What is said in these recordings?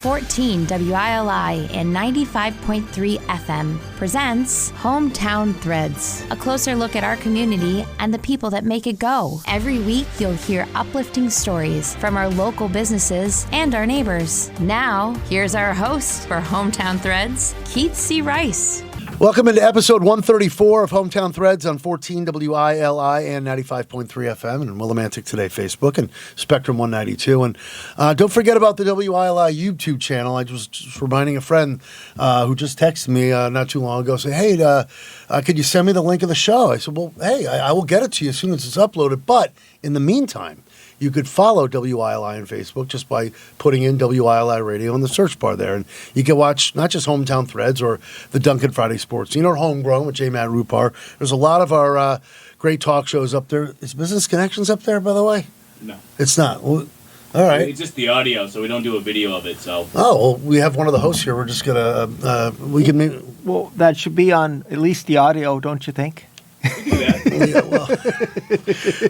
14 WILI and 95.3 FM presents Hometown Threads, a closer look at our community and the people that make it go. Every week, you'll hear uplifting stories from our local businesses and our neighbors. Now, here's our host for Hometown Threads, Keith C. Rice. Welcome into episode 134 of Hometown Threads on 14 WILI and 95.3 FM and Willimantic Today Facebook and Spectrum 192. And don't forget about the WILI YouTube channel. I was just reminding a friend who just texted me not too long ago, say, hey, could you send me the link of the show? I said, well, hey, I will get it to you as soon as it's uploaded. But in the meantime, you could follow WILI on Facebook just by putting in WILI Radio in the search bar there. And you can watch not just Hometown Threads or the Duncan Friday Sports Scene or Homegrown with J. Matt Rupar. There's a lot of our great talk shows up there. Is Business Connections up there, by the way? No. It's not. Well, all right. It's just the audio, so we don't do a video of it. So. Oh, well, we have one of the hosts here. We're just going to, we can maybe. Well, that should be on at least the audio, don't you think?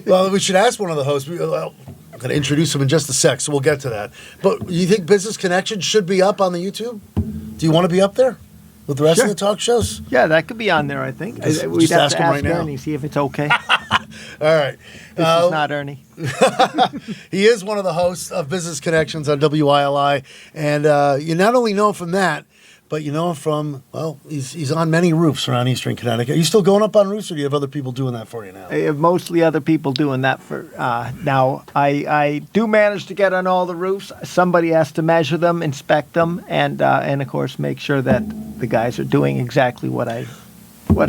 Well, we should ask one of the hosts. I'm going to introduce him in just a sec, so we'll get to that. But you think Business Connections should be up on the YouTube? Do you want to be up there with the rest of the talk shows? Yeah, that could be on there, I think. just We'd have ask to him ask right now. Ernie, see if it's okay. All right. This is not Ernie. He is one of the hosts of Business Connections on WILI, and you not only know him from that, but you know him from, well, he's on many roofs around Eastern Connecticut. Are you still going up on roofs, or do you have other people doing that for you now? I have mostly other people doing that for now. I do manage to get on all the roofs. Somebody has to measure them, inspect them, and of course make sure that the guys are doing exactly what I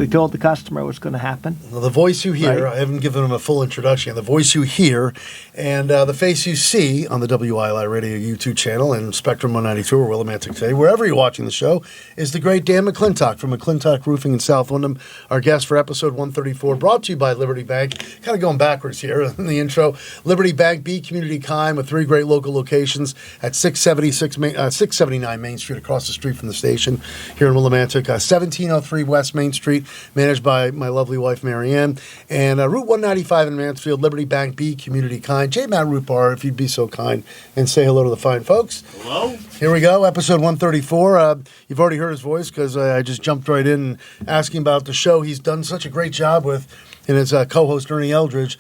told the customer was going to happen. Well, the voice you hear, Right. I haven't given him a full introduction. The voice you hear and the face you see on the WILI Radio YouTube channel and Spectrum 192 or Willimantic Today, wherever you're watching the show, is the great Dan McClintock from McClintock Roofing in South Windham, our guest for episode 134, brought to you by Liberty Bank. Kind of going backwards here in the intro. Liberty Bank, B Community Kind, with 3 great local locations at 679 Main Street, across the street from the station here in Willimantic, 1703 West Main Street, managed by my lovely wife, Marianne, and Route 195 in Mansfield, Liberty Bank, B Community Kind. J. Matt Rupar, if you'd be so kind and say hello to the fine folks. Hello. Here we go, episode 134. You've already heard his voice because I just jumped right in and asking about the show he's done such a great job with, and his co-host, Ernie Eldridge.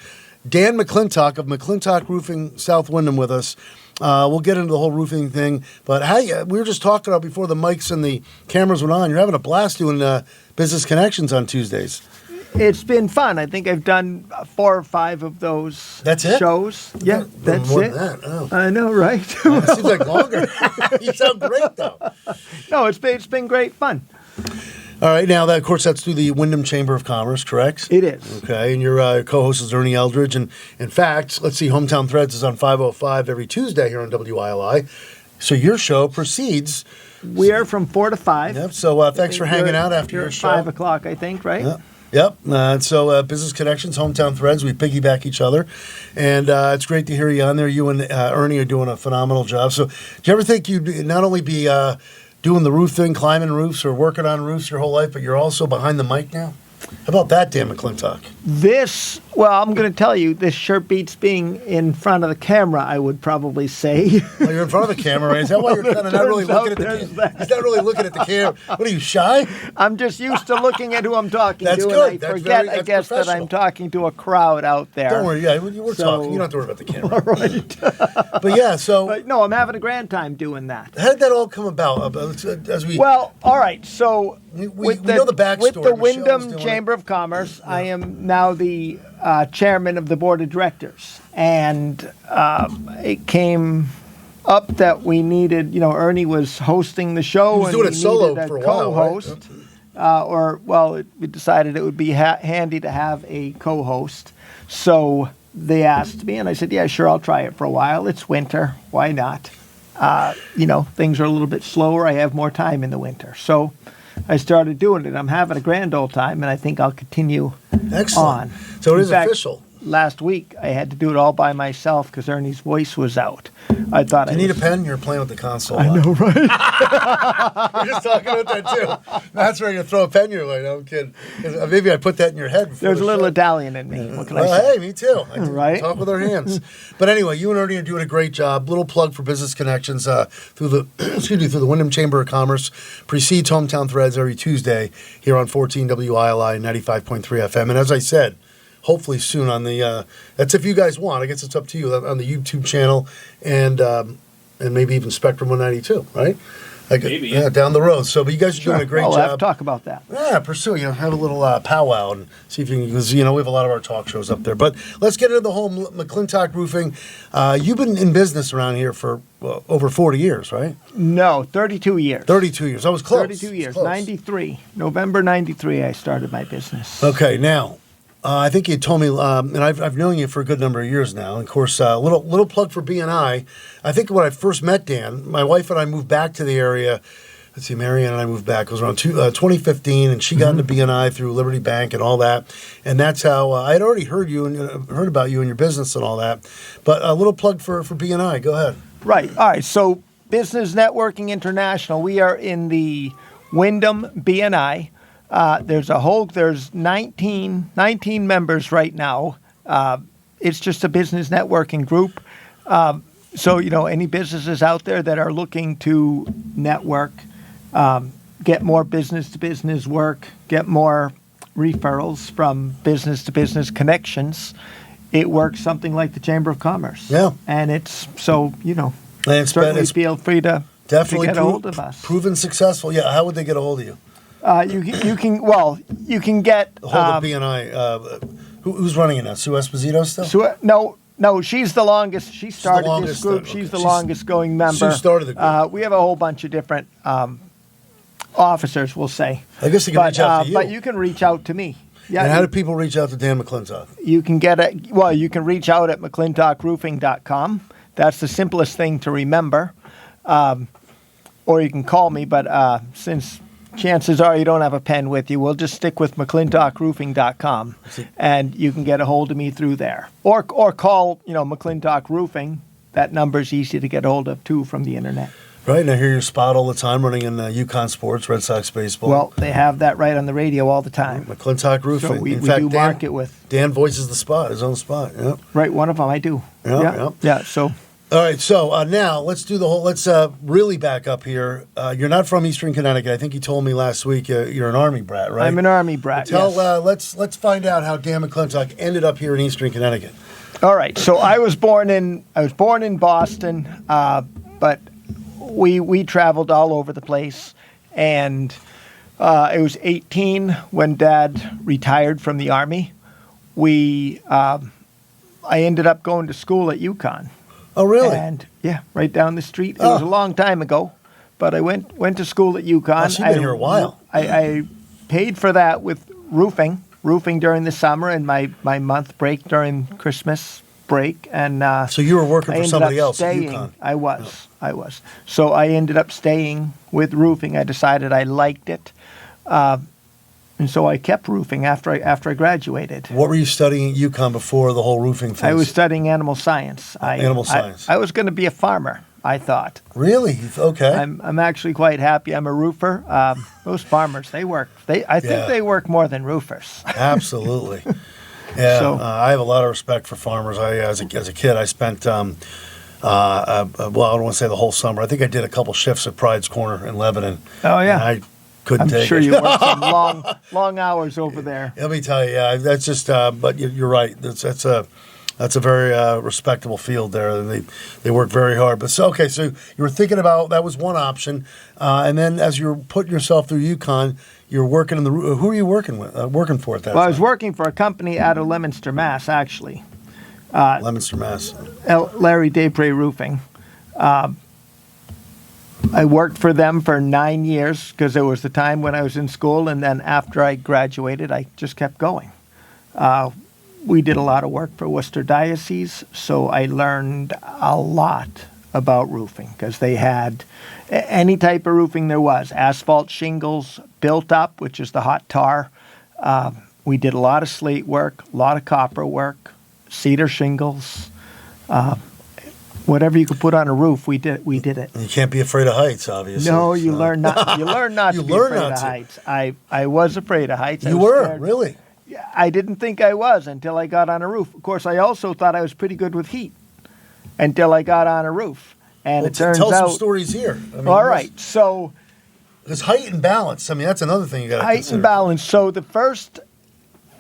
Dan McClintock of McClintock Roofing South Windham with us. We'll get into the whole roofing thing, but hey, we were just talking about before the mics and the cameras went on. You're having a blast doing Business Connections on Tuesdays. It's been fun. I think I've done 4 or 5 of those That's it? shows. Yeah, that's more it. Than that. Oh. I know, right? It seems like longer. You sound great, though. No, it's been great fun. All right, now, of course, that's through the Windham Chamber of Commerce, correct? It is. Okay, and your co-host is Ernie Eldridge. And in fact, let's see, Hometown Threads is on 5:05 every Tuesday here on WILI. So your show proceeds. We are from 4 to 5. Yep, so thanks for hanging out after You're your at show. 5 o'clock, I think, right? Yep. So Business Connections, Hometown Threads, we piggyback each other. And it's great to hear you on there. You and Ernie are doing a phenomenal job. So do you ever think you'd not only be doing the roof thing, climbing roofs or working on roofs your whole life, but you're also behind the mic now? How about that, Dan McClintock? I'm going to tell you, this sure beats being in front of the camera, I would probably say. Well, you're in front of the camera, right? Is that why you're kind of not really looking at the camera? He's not really looking at the camera. What, are you shy? I'm just used to looking at who I'm talking That's to, good. and I That's forget, very- I guess, that's that I'm talking to a crowd out there. Don't worry. Yeah, we're So- talking. You don't have to worry about the camera. All right. But yeah, so But no, I'm having a grand time doing that. how did that all come about? As we Well, all right, so we know the backstory. with the Michelle's Windham doing it. Chamber of Commerce, I am now the chairman of the board of directors. And it came up that we needed, Ernie was hosting the show. He was and doing we it solo needed for a while, right? co-host. We decided it would be handy to have a co-host. So they asked me, and I said, yeah, sure, I'll try it for a while. It's winter. Why not? Things are a little bit slower. I have more time in the winter. So I started doing it. I'm having a grand old time, and I think I'll continue Excellent. on. So it In is fact, official. last week I had to do it all by myself because Ernie's voice was out. I thought Do you need a pen? You're playing with the console. I know, right? You're just talking about that too. That's where you throw a pen your way. No, I'm kidding. Maybe I put that in your head. There's a little Italian in me. What can I say? Well, hey, me too. I Right? talk with our hands. But anyway, you and Ernie are doing a great job. Little plug for business connections through the through the Wyndham Chamber of Commerce. Precedes Hometown Threads every Tuesday here on 14 WILI 95.3 FM. And as I said, hopefully soon on the that's if you guys want. I guess it's up to you on the YouTube channel and maybe even Spectrum 192, right? Maybe. Yeah, down the road. So, but you guys are doing a great We'll job. have to talk about that. Yeah, pursue. Have a little powwow and see if you can, because we have a lot of our talk shows up there. But let's get into the whole McClintock Roofing. You've been in business around here for over 40 years, right? No, 32 years. 32 years. I was close. 32 years. Close. 93. November 93, I started my business. Okay, now, I think you told me, and I've known you for a good number of years now. And of course, little plug for BNI. I think when I first met Dan, my wife and I moved back to the area. Let's see, Marianne and I moved back. It was around 2015, and she got into BNI through Liberty Bank and all that. And that's how I had already heard about you and your business and all that. But a little plug for BNI. Go ahead. Right. All right. So, Business Networking International, we are in the Wyndham BNI. There's 19 members right now. It's just a business networking group. So, any businesses out there that are looking to network, get more business-to-business work, get more referrals from business-to-business connections, it works something like the Chamber of Commerce. Yeah. And it's, so, And it's feel free to definitely get a hold of us. Proven successful. Yeah. How would they get a hold of you? You can get A hold of BNI. Who's running it now? Sue Esposito still? No, she's the longest. She started longest this group. then, She's okay. the longest going member. Sue started the group. We have a whole bunch of different officers, we'll say. I guess they can reach out to you. But you can reach out to me. Yeah. And how do people reach out to Dan McClintock? You can you can reach out at McClintockRoofing.com. That's the simplest thing to remember. Or you can call me, but since chances are you don't have a pen with you, we'll just stick with McClintockRoofing.com, and you can get a hold of me through there. Or call, McClintock Roofing. That number's easy to get a hold of, too, from the internet. Right, and I hear your spot all the time running in Yukon Sports, Red Sox baseball. Well, they have that right on the radio all the time. McClintock Roofing. So we in fact, do market with. Dan voices the spot, his own spot. Yep. Right, one of them I do. Yeah. So. All right, so now let's do let's really back up here. You're not from Eastern Connecticut. I think you told me last week you're an Army brat, right? I'm an Army brat, yes. Let's find out how Dan McClintock ended up here in Eastern Connecticut. All right, so I was born in Boston, but we traveled all over the place, and it was 18 when Dad retired from the Army. I ended up going to school at UConn. Oh, really? And yeah, right down the street. It was a long time ago, but I went to school at UConn. Oh, so you've been here a while. I paid for that with roofing during the summer and my month break during Christmas break. And so you were working for somebody else at staying. UConn. I was. So I ended up staying with roofing. I decided I liked it. And so I kept roofing after I graduated. What were you studying at UConn before the whole roofing thing? I was studying animal science. Animal science. I was going to be a farmer, I thought. Really? Okay. I'm actually quite happy. I'm a roofer. Those farmers, they work. I think they work more than roofers. Absolutely. Yeah. So- I have a lot of respect for farmers. As a kid, I spent I don't want to say the whole summer. I think I did a couple shifts at Pride's Corner in Lebanon. Oh yeah. And I couldn't take sure it. you worked some long hours over there. Let me tell you, yeah, that's just. But you're right. That's a very respectable field there, and they work very hard. But so you were thinking about that was one option, and then as you were putting yourself through UConn, you're working in the. Who are you working with? Working for at that time? I was working for a company out of Leominster, Mass. Actually, Leominster, Mass. Larry Daypre Roofing. I worked for them for 9 years because there was the time when I was in school, and then after I graduated, I just kept going. We did a lot of work for Worcester Diocese, so I learned a lot about roofing because they had any type of roofing there was. Asphalt shingles, built up, which is the hot tar. We did a lot of slate work, a lot of copper work, cedar shingles, whatever you could put on a roof, we did it. You can't be afraid of heights, obviously. No, you learn not. You learn not to be afraid of heights. I was afraid of heights. You were really. I didn't think I was until I got on a roof. Of course, I also thought I was pretty good with heat until I got on a roof. And it turns out. Tell some stories here. I mean, all right, so. Because height and balance. I mean, that's another thing you got to consider. Height and balance. So the first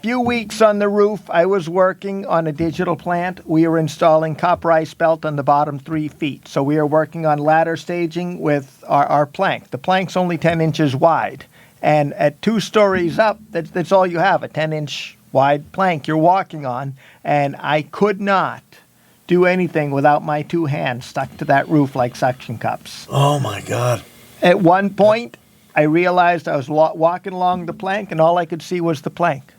few weeks on the roof, I was working on a digital plant. We were installing copper ice belt on the bottom 3 feet. So we were working on ladder staging with our plank. The plank's only 10 inches wide. And at 2 stories up, that's all you have, a 10-inch wide plank you're walking on. And I could not do anything without my 2 hands stuck to that roof like suction cups. Oh, my God. At one point, I realized I was walking along the plank, and all I could see was the plank.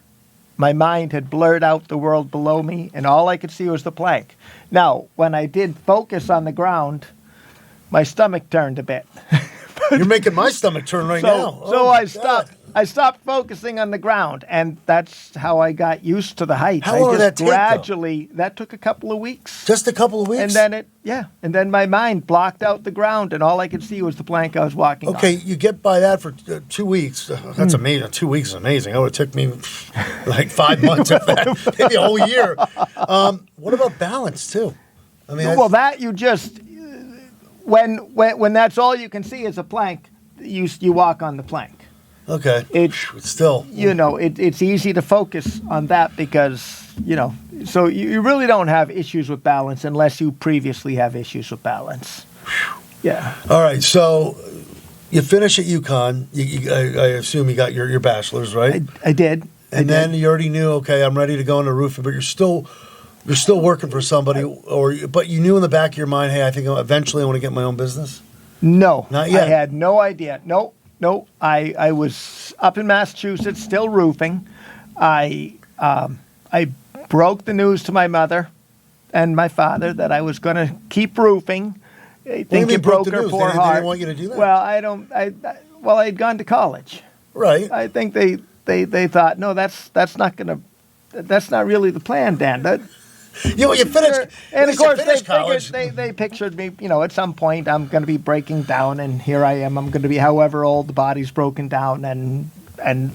My mind had blurred out the world below me, and all I could see was the plank. Now, when I did focus on the ground, my stomach turned a bit. You're making my stomach turn right now. So I stopped. I stopped focusing on the ground, and that's how I got used to the heights. How long did that take, gradually, that took a couple of weeks. Just a couple of weeks? And then my mind blocked out the ground, and all I could see was the plank I was walking on. Okay, you get by that for 2 weeks. That's amazing. 2 weeks is amazing. It would have took me like 5 months, if that, maybe a whole year. What about balance, too? I mean, well, that you just, when that's all you can see is a plank, you walk on the plank. Okay. It's still, it's easy to focus on that because, so you really don't have issues with balance unless you previously have issues with balance. Yeah. All right. So you finish at UConn. I assume you got your bachelor's, right? I did. And then you already knew, okay, I'm ready to go on the roof, but you're still working for somebody, but you knew in the back of your mind, hey, I think eventually I want to get my own business? No. Not yet. I had no idea. No, I was up in Massachusetts, still roofing. I broke the news to my mother and my father that I was going to keep roofing. I think it broke her poor heart. They didn't want you to do that? Well, I had gone to college. Right. I think they thought, no, that's not really the plan, Dan. You finished, and of course college. They pictured me, at some point I'm going to be breaking down, and here I am. I'm going to be however old, the body's broken down, and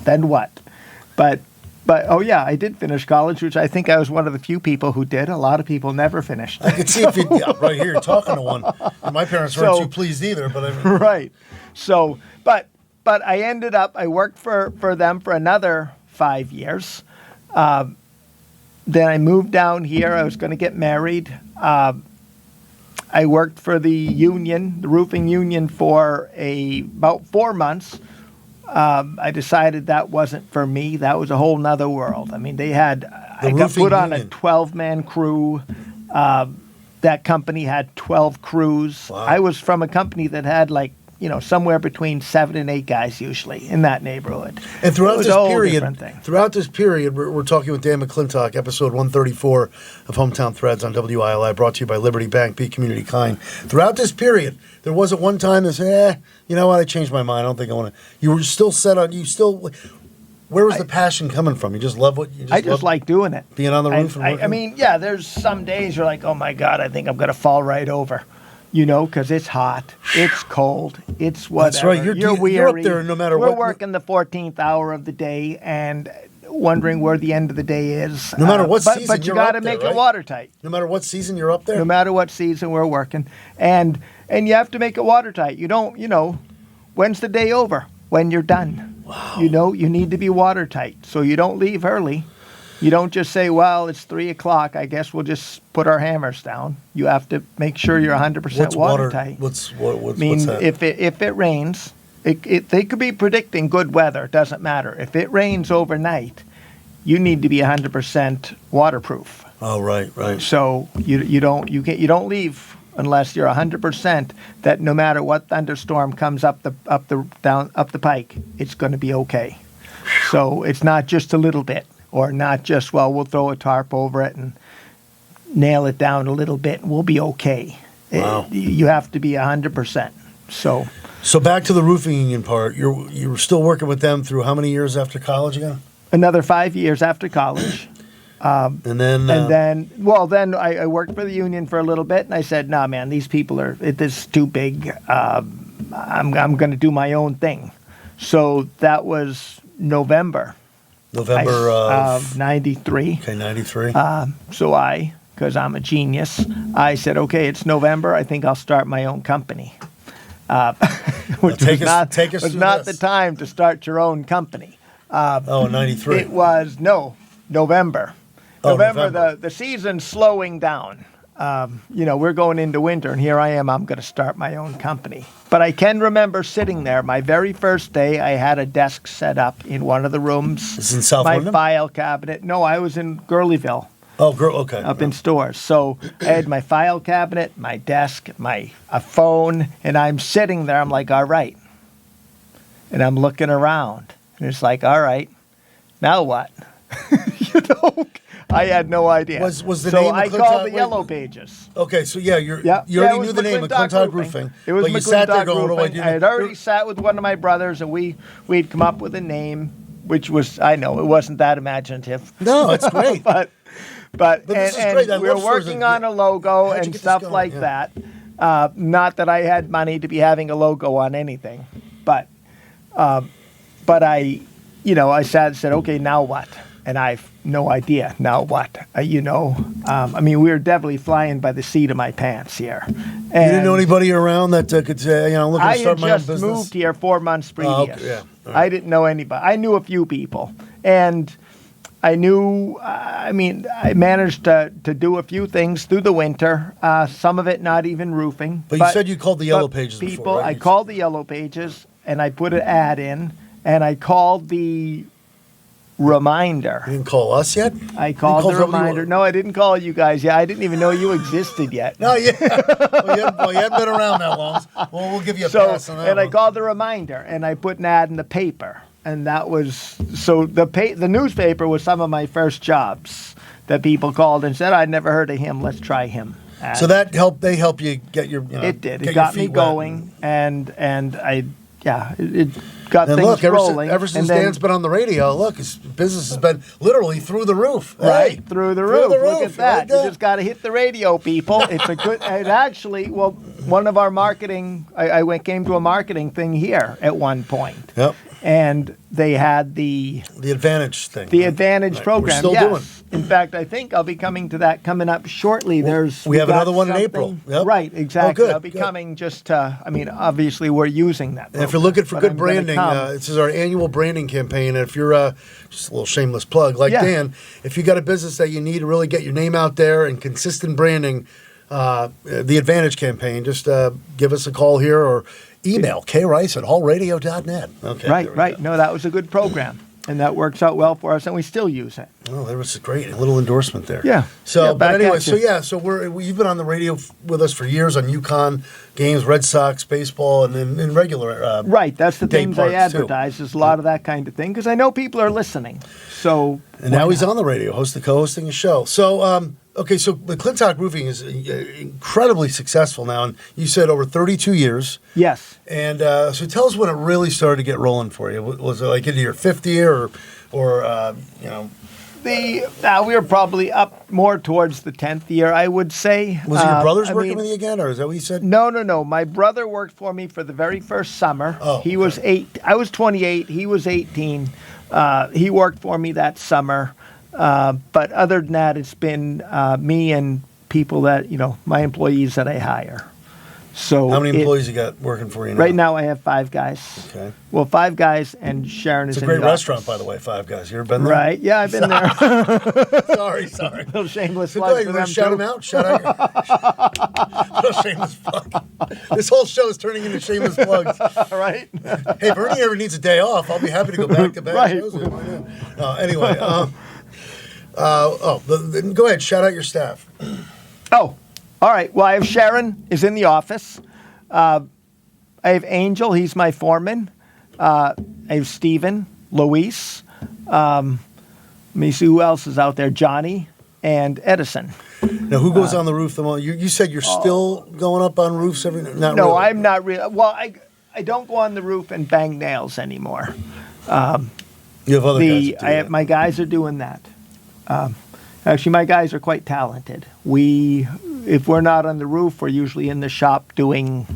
then what? But oh yeah, I did finish college, which I think I was one of the few people who did. A lot of people never finished. I could see if you right here you're talking to one. And my parents weren't too pleased either, but I mean. Right. So, but I ended up. I worked for them for another 5 years. Then I moved down here. I was going to get married. I worked for the union, the roofing union, for about 4 months. I decided that wasn't for me. That was a whole nother world. I mean, I got put on a 12-man crew. That company had 12 crews. Wow. I was from a company that had somewhere between 7 and 8 guys usually in that neighborhood. And throughout this period, we're talking with Dan McClintock, episode 134 of Hometown Threads on WILI, brought to you by Liberty Bank, Be Community Kind. Throughout this period, there wasn't one time that said, you know what, I changed my mind. I don't think I want to. You were still set on, where was the passion coming from? You just love what you just I just like doing it. Being on the roof and working? I mean, yeah, there's some days you're like, oh my God, I think I'm going to fall right over. Because it's hot, it's cold, it's whatever. That's right. You're weary. You're up there no matter what. We're working the 14th hour of the day and wondering where the end of the day is. No matter what season, but you got to make it watertight. No matter what season you're up there. No matter what season we're working, and you have to make it watertight. You don't, when's the day over? When you're done. Wow. You need to be watertight, so you don't leave early. You don't just say, well, it's 3 o'clock. I guess we'll just put our hammers down. You have to make sure you're 100% watertight. What's that? If it rains, they could be predicting good weather. It doesn't matter. If it rains overnight, you need to be 100% waterproof. Oh, right. So you don't leave unless you're 100% that no matter what thunderstorm comes up the pike, it's going to be okay. So it's not just a little bit. Or not just, well, we'll throw a tarp over it and nail it down a little bit and we'll be okay. Wow. You have to be 100%. So back to the roofing union part. You were still working with them through how many years after college again? Another 5 years after college. And then then I worked for the union for a little bit, and I said, "Nah, man, these people this is too big. I'm going to do my own thing." So that was November of '93. Okay, 93. So because I'm a genius, I said, "Okay, it's November. I think I'll start my own company." Which was not the time to start your own company. 93. It was November. Oh, November. The season's slowing down. We're going into winter, and here I am. I'm going to start my own company. But I can remember sitting there. My very first day, I had a desk set up in one of the rooms. This is in South My Wyndham? file cabinet. No, I was in Gurleyville. Oh, okay. Up in stores. So I had my file cabinet, my desk, a phone, and I'm sitting there. I'm like, all right. And I'm looking around. And it's like, all right, now what? I had no idea. Was the so name I McClintock? called the Yellow Pages. Okay, so you already it knew was the name, McClintock Roofing. It was but you sat there McClintock going, what do I Roofing. do? I had already sat with one of my brothers, and we'd come up with a name, which was, I know, it wasn't that imaginative. No, it's great. but this is great. we were working on a logo and stuff like that. Not that I had money to be having a logo on anything, but I sat and said, okay, now what? And I've no idea now what. We were definitely flying by the seat of my pants here. And you didn't know anybody around that could say, looking to start my own business? I had just moved here 4 months previous. Oh, okay, yeah. Right. I didn't know anybody. I knew a few people, and I knew. I managed to do a few things through the winter. Some of it not even roofing. But you said you called the Yellow Pages before, right? I called the Yellow Pages, and I put an ad in, and I called the Reminder. You didn't call us yet? I called the Reminder. No, I didn't call you guys yet. I didn't even know you existed yet. No, yeah. you hadn't been around that long. Well, we'll give you a pass on that. And I called the Reminder, and I put an ad in the paper. And that was, so the newspaper was some of my first jobs that people called and said, I'd never heard of him. Let's try him. So that helped, they helped you get your, It did. It got me going. And it got and things look, rolling. Ever since Dan's been on the radio, look, his business has been literally through the roof. Right, hey, through the roof. Look at that. Like You just got to hit the radio, people. It's a good. It actually, one of our marketing. I came to a marketing thing here at one point. Yep. And they had the Advantage thing. The Advantage program. We're still doing. In fact, I think I'll be coming to that coming up shortly. We have another one in April. Yep. Right, exactly. Oh, good, I'll be coming just obviously we're using that program, and if you're looking for good branding, this is our annual branding campaign. And if you're just a little shameless plug like Dan, if you got a business that you need to really get your name out there and consistent branding, the Advantage campaign, just give us a call here or email krice@hallradio.net. Okay. Right. No, that was a good program. And that works out well for us, and we still use it. Oh, there was a great little endorsement there. Yeah. So, but anyway, so you've been on the radio with us for years on UConn games, Red Sox, baseball, and then in regular. Right. That's the things I advertise. Too. Is a lot of that kind of thing because I know people are listening. So. And now he's on the radio, co-hosting a show. So, okay, so McClintock Roofing is incredibly successful now, and you said over 32 years. Yes. And so tell us when it really started to get rolling for you. Was it like into your 5th year or we were probably up more towards the 10th year, I would say. Was it your brothers working with you again, or is that what you said? No. My brother worked for me for the very first summer. Oh, he was 8. I was 28. He was 18. He worked for me that summer. But other than that, it's been me and people that, my employees that I hire. So how many employees you got working for you now? Right now I have 5 guys. Okay. Well, 5 guys, and Sharon is in the It's a great office. restaurant, by the way, 5 Guys. You ever been there? Right. Yeah, I've been there. Sorry. Little shameless So plug go for ahead, them, shout too. them out. Shout out. Little shameless plug. This whole show is turning into shameless plugs. Right? Hey, if Ernie ever needs a day off, I'll be happy to go back-to-back Right. shows. Anyway, go ahead. Shout out your staff. Oh, all right. Well, I have Sharon is in the office. I have Angel. He's my foreman. I have Stephen, Luis. Let me see who else is out there. Johnny and Edison. Now, who goes on the roof the most? You said you're still going up on roofs every night? No, really. I'm not really. Well, I don't go on the roof and bang nails anymore. You have other guys that do that. My guys are doing that. Actually, my guys are quite talented. If we're not on the roof, we're usually in the shop doing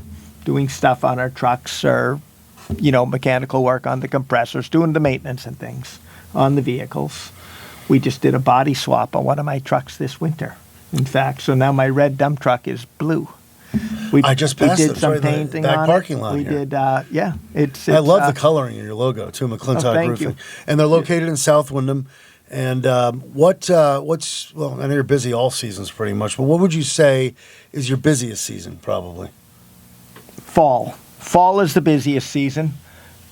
stuff on our trucks or, mechanical work on the compressors, doing the maintenance and things on the vehicles. We just did a body swap on one of my trucks this winter, in fact. So now my red dump truck is blue. I just passed we it. did some Right in the painting back on parking it. lot We here. did, it's I love the coloring in your logo too, McClintock thank Roofing, you. and they're located in South Wyndham. And what's well? I know you're busy all seasons pretty much, but what would you say is your busiest season? Probably fall. Fall is the busiest season.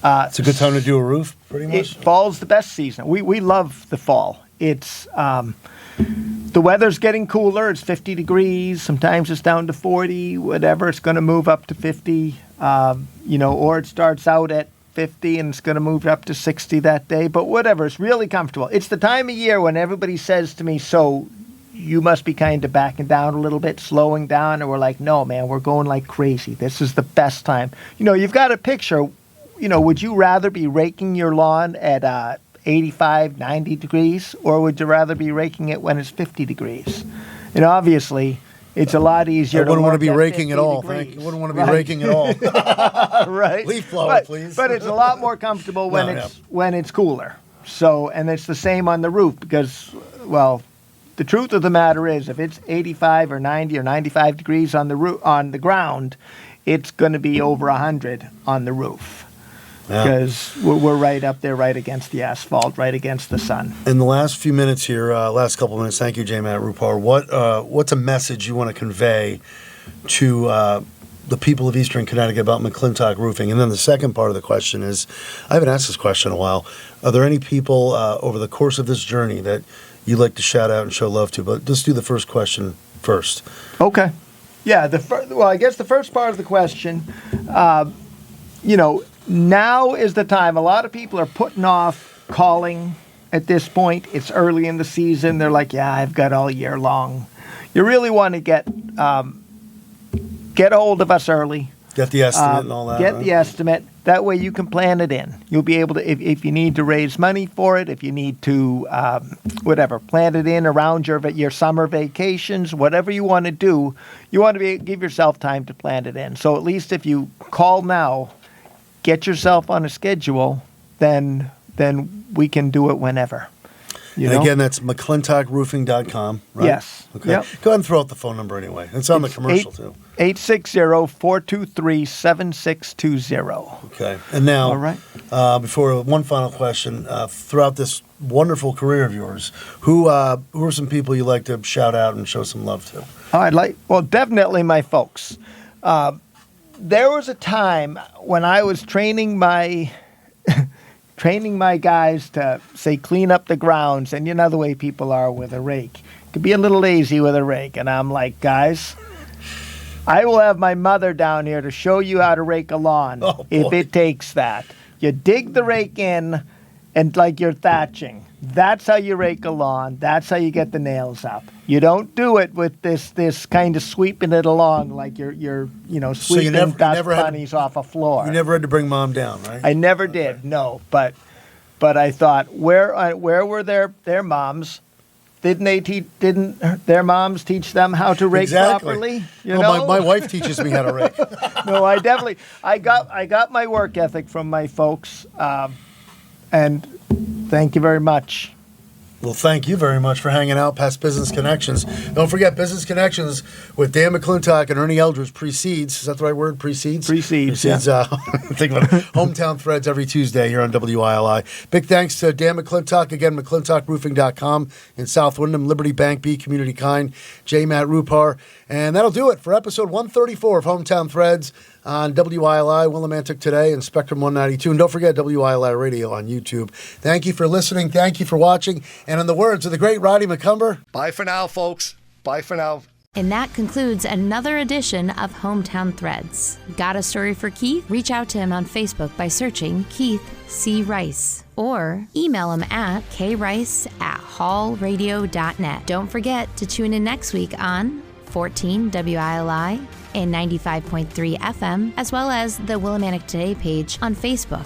it's a good time to do a roof. Pretty much. Fall's the best season. We love the fall. It's the weather's getting cooler. It's 50 degrees. Sometimes it's down to 40. Whatever. It's going to move up to 50. Or it starts out at 50 and it's going to move up to 60 that day. But whatever. It's really comfortable. It's the time of year when everybody says to me, "So you must be kind of backing down a little bit, slowing down." And we're like, "No, man, we're going like crazy. This is the best time." You've got a picture. Would you rather be raking your lawn at 85, 90 degrees, or would you rather be raking it when it's 50 degrees? And obviously, it's a lot easier. I wouldn't want to be work at raking 50 at all. degrees. Thank you. Wouldn't want to be raking at all. Right. Leaf blower, please. But it's a lot more comfortable when it's cooler. So, and it's the same on the roof because, well, the truth of the matter is, if it's 85 or 90 or 95 degrees on the ground, it's going to be over 100 on the roof. Because we're right up there, right against the asphalt, right against the sun. In the last few minutes here, last couple of minutes, thank you, J. Matt Rupar. What's a message you want to convey to the people of Eastern Connecticut about McClintock Roofing? And then the second part of the question is, I haven't asked this question in a while. Are there any people over the course of this journey that you'd like to shout out and show love to? But let's do the first question first. Okay. Yeah. I guess the first part of the question, now is the time. A lot of people are putting off calling at this point. It's early in the season. They're like, "Yeah, I've got all year long." You really want to get a hold of us early. Get the estimate and all that. Get right? the estimate. That way you can plan it in. You'll be able to, if you need to raise money for it, if you need to, plan it in around your summer vacations, whatever you want to do, you want to give yourself time to plan it in. So at least if you call now, get yourself on a schedule, then we can do it whenever. Again, that's McClintockRoofing.com, right? Yes. Okay. Yep. Go ahead and throw out the phone number anyway. It's on the commercial, too. 860-423-7620. Okay. And now, All right. Before one final question, throughout this wonderful career of yours, who are some people you like to shout out and show some love to? Definitely my folks. There was a time when I was training my guys to, say, clean up the grounds, and you know the way people are with a rake. Could be a little lazy with a rake, and I'm like, "Guys, I will have my mother down here to show you how to rake a lawn if it takes that. You dig the rake in, and like you're thatching. That's how you rake a lawn. That's how you get the nails up. You don't do it with this kind of sweeping it along like you're sweeping dust bunnies off a floor. You never had to bring Mom down, right? I never did, no. But I thought, where were their moms? Didn't their moms teach them how to rake properly? My wife teaches me how to rake. No, I got my work ethic from my folks, and thank you very much. Well, thank you very much for hanging out past Business Connections. Don't forget, Business Connections with Dan McClintock and Ernie Eldridge precedes. Is that the right word? Precedes? Precedes, yeah. Think about it. Hometown Threads every Tuesday here on WILI. Big thanks to Dan McClintock. Again, McClintockRoofing.com in South Wyndham, Liberty Bank, Be Community Kind, J. Matt Rupar. And that'll do it for episode 134 of Hometown Threads on WILI, Willimantic Today, and Spectrum 192. And don't forget WILI Radio on YouTube. Thank you for listening. Thank you for watching. And in the words of the great Roddy McCumber, bye for now, folks. Bye for now. And that concludes another edition of Hometown Threads. Got a story for Keith? Reach out to him on Facebook by searching Keith C. Rice or email him at krice@hallradio.net. Don't forget to tune in next week on 14 WILI and 95.3 FM, as well as the Willimantic Today page on Facebook.